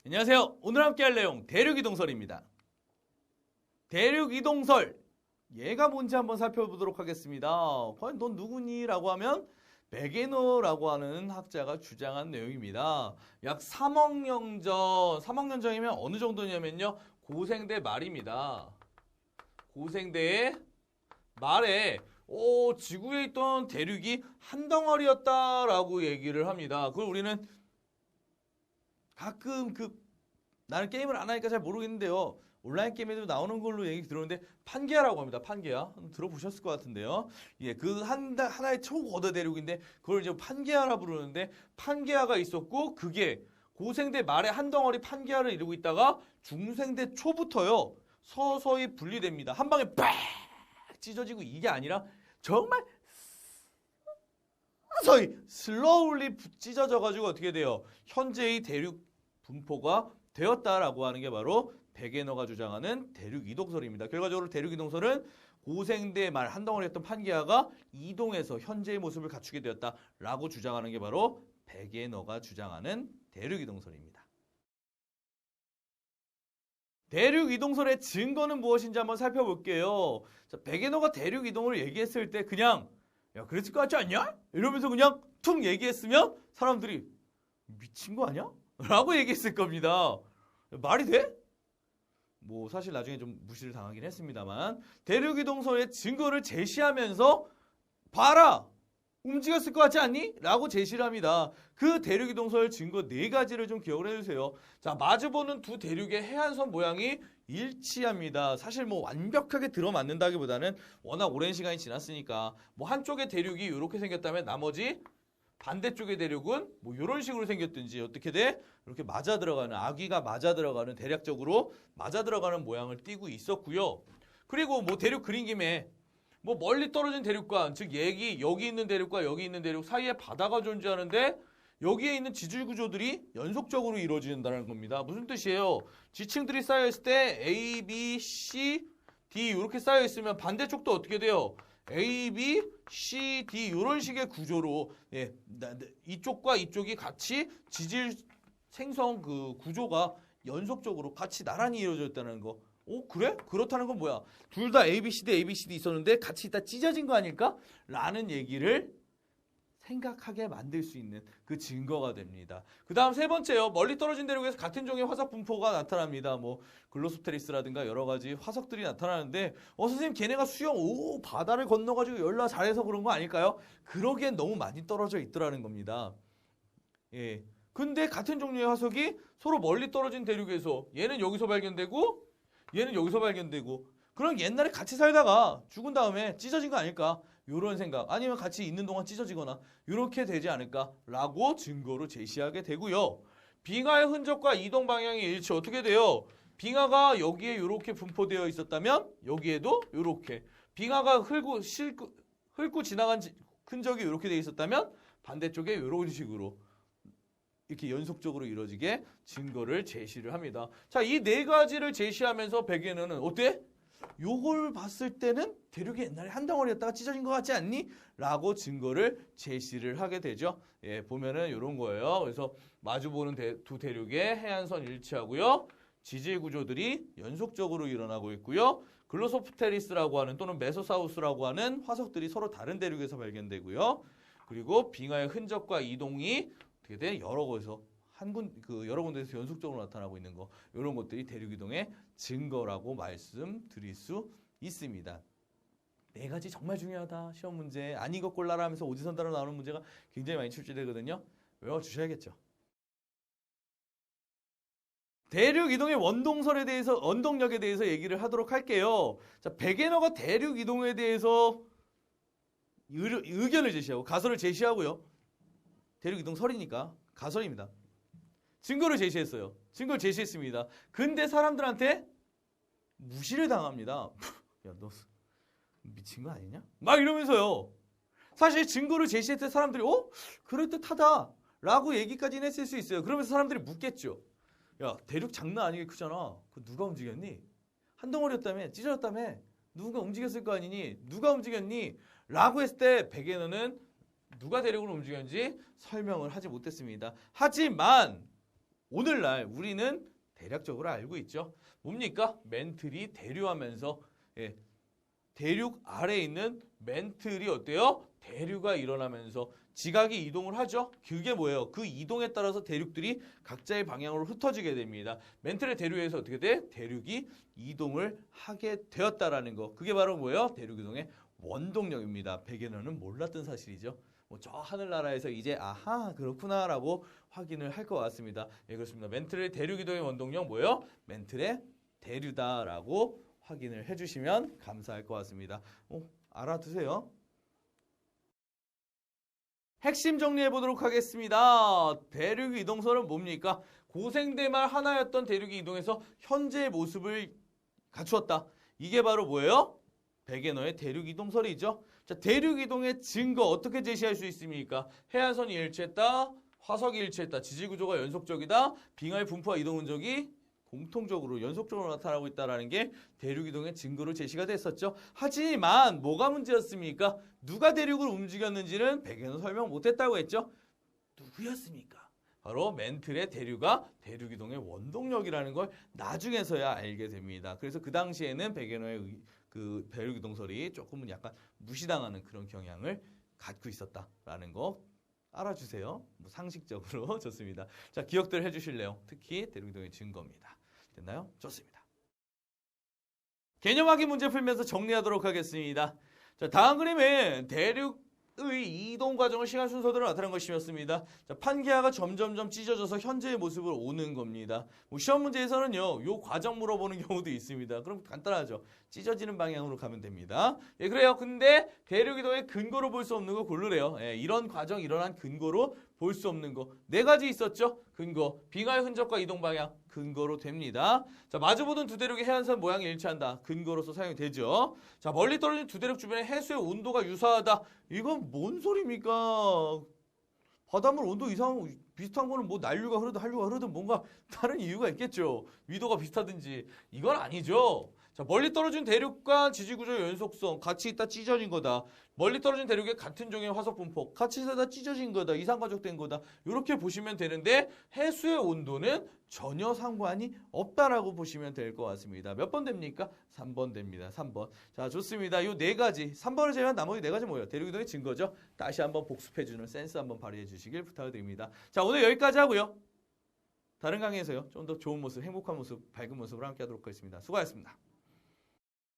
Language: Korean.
안녕하세요. 오늘 함께 할 내용 대륙이동설입니다. 대륙이동설, 얘가 뭔지 한번 살펴보도록 하겠습니다. 과연 넌 누구니? 라고 하면 베게너라고 하는 학자가 주장한 내용입니다. 약 3억 년 전, 3억 년 전이면 어느 정도냐면요. 고생대 말입니다. 고생대의 말에 지구에 있던 대륙이 한 덩어리였다라고 얘기를 합니다. 그걸 우리는 가끔 나는 게임을 안 하니까 잘 모르겠는데요. 온라인 게임에도 나오는 걸로 얘기 들었는데 판게아라고 합니다. 판게아. 들어보셨을 것 같은데요. 예, 그 하나의 초거대 대륙인데 그걸 이제 판게아라 부르는데 판게아가 있었고 그게 고생대 말의 한 덩어리 판게아를 이루고 있다가 중생대 초부터요. 서서히 분리됩니다. 한 방에 빡 찢어지고 이게 아니라 정말 서서히 슬로울리 찢어져 가지고 어떻게 돼요? 현재의 대륙 분포가 되었다라고 하는 게 바로 베게너가 주장하는 대륙이동설입니다. 결과적으로 대륙이동설은 고생대 말 한 덩어리였던 판게아가 이동해서 현재의 모습을 갖추게 되었다라고 주장하는 게 바로 베게너가 주장하는 대륙이동설입니다. 대륙이동설의 증거는 무엇인지 한번 살펴볼게요. 자, 베게너가 대륙이동을 얘기했을 때 그냥 야 그랬을 것 같지 않냐? 이러면서 그냥 툭 얘기했으면 사람들이 미친 거 아니야? 라고 얘기했을 겁니다. 말이 돼? 뭐 사실 나중에 좀 무시를 당하긴 했습니다만 대륙이동설의 증거를 제시하면서 봐라! 움직였을 것 같지 않니? 라고 제시를 합니다. 그 대륙이동설 증거 4가지를 좀 기억을 해주세요. 자, 마주보는 두 대륙의 해안선 모양이 일치합니다. 사실 뭐 완벽하게 들어맞는다기보다는 워낙 오랜 시간이 지났으니까 뭐 한쪽의 대륙이 이렇게 생겼다면 나머지 반대쪽의 대륙은 뭐 이런 식으로 생겼든지 어떻게 돼? 이렇게 맞아 들어가는 아귀가 맞아 들어가는 대략적으로 맞아 들어가는 모양을 띠고 있었고요. 그리고 뭐 대륙 그린 김에 뭐 멀리 떨어진 대륙과 즉 여기 있는 대륙과 여기 있는 대륙 사이에 바다가 존재하는데 여기에 있는 지질 구조들이 연속적으로 이루어진다는 겁니다. 무슨 뜻이에요? 지층들이 쌓여 있을 때 A, B, C, D 이렇게 쌓여 있으면 반대쪽도 어떻게 돼요? A, B, C, D 이런 식의 구조로 예, 이쪽과 이쪽이 같이 지질 생성 그 구조가 연속적으로 같이 나란히 이루어져 있다는 거. 그래? 그렇다는 건 뭐야? 둘 다 A, B, C, D, A, B, C, D 있었는데 같이 있다 찢어진 거 아닐까? 라는 얘기를 생각하게 만들 수 있는 그 증거가 됩니다. 그 다음 세 번째요. 멀리 떨어진 대륙에서 같은 종의 화석 분포가 나타납니다. 뭐 글로스테리스라든가 여러 가지 화석들이 나타나는데 선생님 걔네가 수영 바다를 건너가지고 열나 잘해서 그런 거 아닐까요? 그러기엔 너무 많이 떨어져 있더라는 겁니다. 예. 근데 같은 종류의 화석이 서로 멀리 떨어진 대륙에서 얘는 여기서 발견되고 얘는 여기서 발견되고 그럼 옛날에 같이 살다가 죽은 다음에 찢어진 거 아닐까? 이런 생각 아니면 같이 있는 동안 찢어지거나 이렇게 되지 않을까라고 증거로 제시하게 되고요. 빙하의 흔적과 이동 방향의 일치 어떻게 돼요? 빙하가 여기에 이렇게 분포되어 있었다면 여기에도 이렇게 빙하가 훑고 지나간 흔적이 이렇게 되어 있었다면 반대쪽에 이런 식으로 이렇게 연속적으로 이루어지게 증거를 제시를 합니다. 자, 이 4가지를 제시하면서 베게너는 어때? 요걸 봤을 때는 대륙이 옛날에 한 덩어리였다가 찢어진 것 같지 않니? 라고 증거를 제시를 하게 되죠. 예, 보면은 이런 거예요. 그래서 마주보는 두 대륙의 해안선 일치하고요. 지질 구조들이 연속적으로 일어나고 있고요. 글로소프테리스라고 하는 또는 메소사우스라고 하는 화석들이 서로 다른 대륙에서 발견되고요. 그리고 빙하의 흔적과 이동이 어떻게 돼? 여러 곳에서 여러 군데에서 연속적으로 나타나고 있는 거 이런 것들이 대륙이동의 증거라고 말씀드릴 수 있습니다. 4가지 정말 중요하다. 시험 문제 아닌 것 골라라 하면서 오지선다로 나오는 문제가 굉장히 많이 출제되거든요. 외워주셔야겠죠. 대륙이동의 원동력에 대해서 얘기를 하도록 할게요. 자, 베게너가 대륙이동에 대해서 의견을 제시하고 가설을 제시하고요. 대륙이동설이니까 가설입니다. 증거를 제시했어요. 증거를 제시했습니다. 근데 사람들한테 무시를 당합니다. 야, 너 미친 거 아니냐? 막 이러면서요. 사실 증거를 제시했을 때 사람들이 그럴듯하다 라고 얘기까지는 했을 수 있어요. 그러면서 사람들이 묻겠죠. 야, 대륙 장난 아니게 크잖아. 그거 누가 움직였니? 한 덩어리였다며? 찢어졌다며? 누가 움직였을 거 아니니? 누가 움직였니? 라고 했을 때 베게너는 누가 대륙을 움직였는지 설명을 하지 못했습니다. 하지만 오늘날 우리는 대략적으로 알고 있죠. 뭡니까? 맨틀이 대류하면서 예, 대륙 아래에 있는 맨틀이 어때요? 대류가 일어나면서 지각이 이동을 하죠. 그게 뭐예요? 그 이동에 따라서 대륙들이 각자의 방향으로 흩어지게 됩니다. 맨틀의 대류에서 어떻게 돼? 대륙이 이동을 하게 되었다라는 거. 그게 바로 뭐예요? 대륙 이동의 원동력입니다. 백예너는 몰랐던 사실이죠. 뭐 저 하늘나라에서 이제 아하 그렇구나라고 확인을 할 것 같습니다. 예, 그렇습니다. 맨틀의 대륙 이동의 원동력 뭐예요? 맨틀의 대류다라고 확인을 해주시면 감사할 것 같습니다. 알아두세요. 핵심 정리해 보도록 하겠습니다. 대륙 이동설은 뭡니까? 고생대말 하나였던 대륙이 이동해서 현재의 모습을 갖추었다. 이게 바로 뭐예요? 백예너의 대륙 이동설이죠. 자, 대륙 이동의 증거 어떻게 제시할 수 있습니까? 해안선이 일치했다. 화석이 일치했다. 지질구조가 연속적이다. 빙하의 분포와 이동 흔적이 공통적으로 연속적으로 나타나고 있다는 게 대륙 이동의 증거로 제시가 됐었죠. 하지만 뭐가 문제였습니까? 누가 대륙을 움직였는지는 백예너 설명 못했다고 했죠. 누구였습니까? 바로 맨틀의 대류가 대륙 이동의 원동력이라는 걸 나중에서야 알게 됩니다. 그래서 그 당시에는 백예너의 그 대륙 이동설이 조금은 약간 무시당하는 그런 경향을 갖고 있었다라는 거 알아주세요. 뭐 상식적으로 좋습니다. 자, 기억들 해주실래요? 특히 대륙 이동의 증거입니다. 됐나요? 좋습니다. 개념 확인 문제 풀면서 정리하도록 하겠습니다. 자, 다음 그림은 대륙의 이동 과정을 시간 순서대로 나타낸 것이었습니다. 자, 판기하가 점점점 찢어져서 현재의 모습으로 오는 겁니다. 뭐 시험 문제에서는요, 요 과정 물어보는 경우도 있습니다. 그럼 간단하죠. 찢어지는 방향으로 가면 됩니다. 예, 그래요. 근데 대륙 이동의 근거로 볼 수 없는 거 고르래요. 예, 이런 과정 일어난 근거로 볼 수 없는 거 네 가지 있었죠. 근거, 빙하의 흔적과 이동 방향 근거로 됩니다. 자, 마주보던 두 대륙의 해안선 모양이 일치한다. 근거로서 사용이 되죠. 자, 멀리 떨어진 두 대륙 주변의 해수의 온도가 유사하다. 이건 뭔 소리입니까? 바닷물 온도 이상 비슷한 거는 뭐 난류가 흐르든 한류가 흐르든 뭔가 다른 이유가 있겠죠. 위도가 비슷하든지. 이건 아니죠. 자, 멀리 떨어진 대륙과 지질구조의 연속성 같이 있다 찢어진 거다. 멀리 떨어진 대륙의 같은 종의 화석 분포 같이 있다 찢어진 거다. 이상가족된 거다. 이렇게 보시면 되는데 해수의 온도는 전혀 상관이 없다라고 보시면 될 것 같습니다. 몇 번 됩니까? 3번 됩니다. 3번. 자, 좋습니다. 이 네 가지. 3번을 제외한 나머지 네 가지 뭐예요? 대륙 이동의 증거죠. 다시 한번 복습해주는 센스 한번 발휘해 주시길 부탁드립니다. 자, 오늘 여기까지 하고요. 다른 강의에서요. 좀 더 좋은 모습, 행복한 모습, 밝은 모습으로 함께 하도록 하겠습니다. 수고하셨습니다.